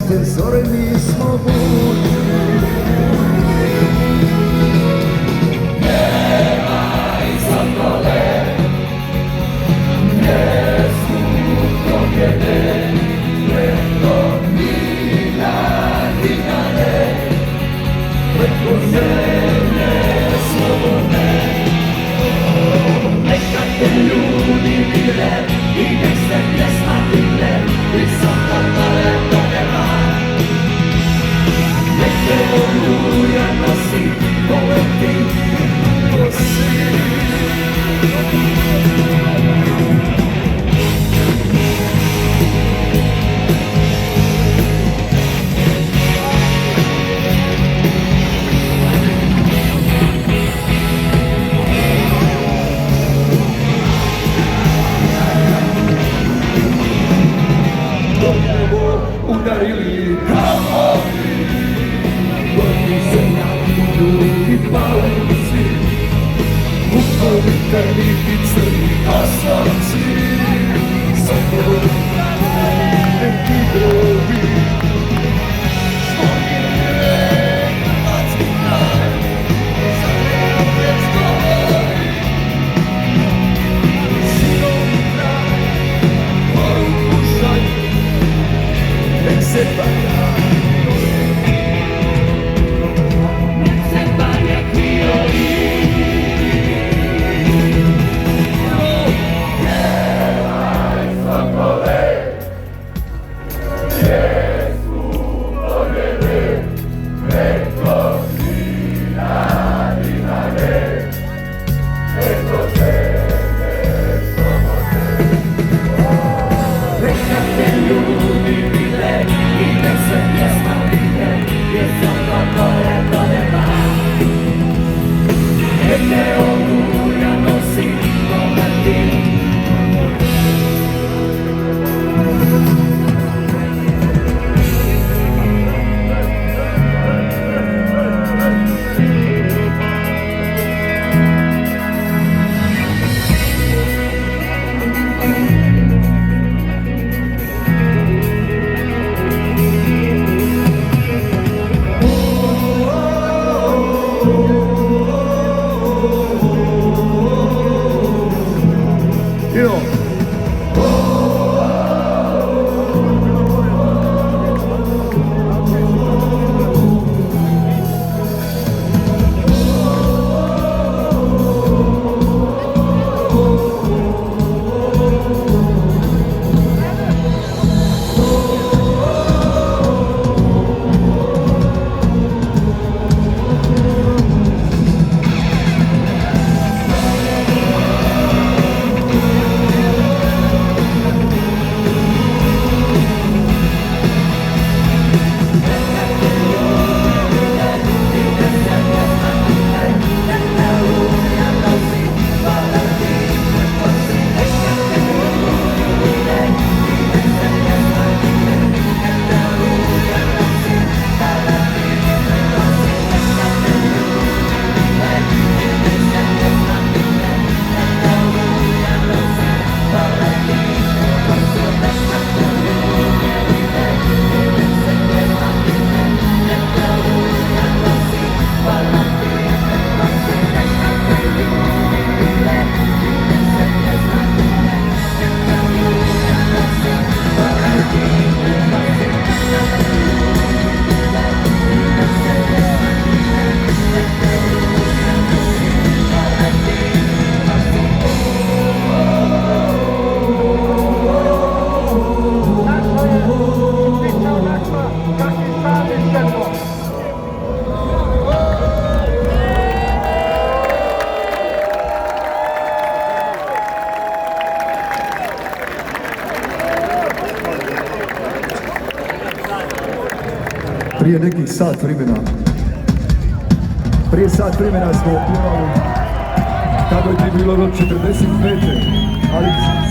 te zore mi smo budni. Pjevaj Sokole, pjesmu pobjede, preko Dinare, preko zemlje slobodne. Neka te ljudi vide i nek se pjesma digne, visoko gore do neba. Nek te Oluja nosi, poleti i nosi. Udarili kamoli, vrti se na ljudi palenci, vukovi krviti crni asfalci, Sokoli, neki grobi. Hrvatski kraj, za opet govori, sirovi kraj, poruku šalju. Nek se Banja Krioli. Pjevaj Sokole, pjesmu pobjede, preko Dinare, preko zemlje slobodne. Neka te ljudi vide i nek se pjesma digne, visoko gore do neba. Nek te Oluja nosi, poleti. Prije nekih sat vremena smo pjevali kako je ti bilo do 45. Ali sad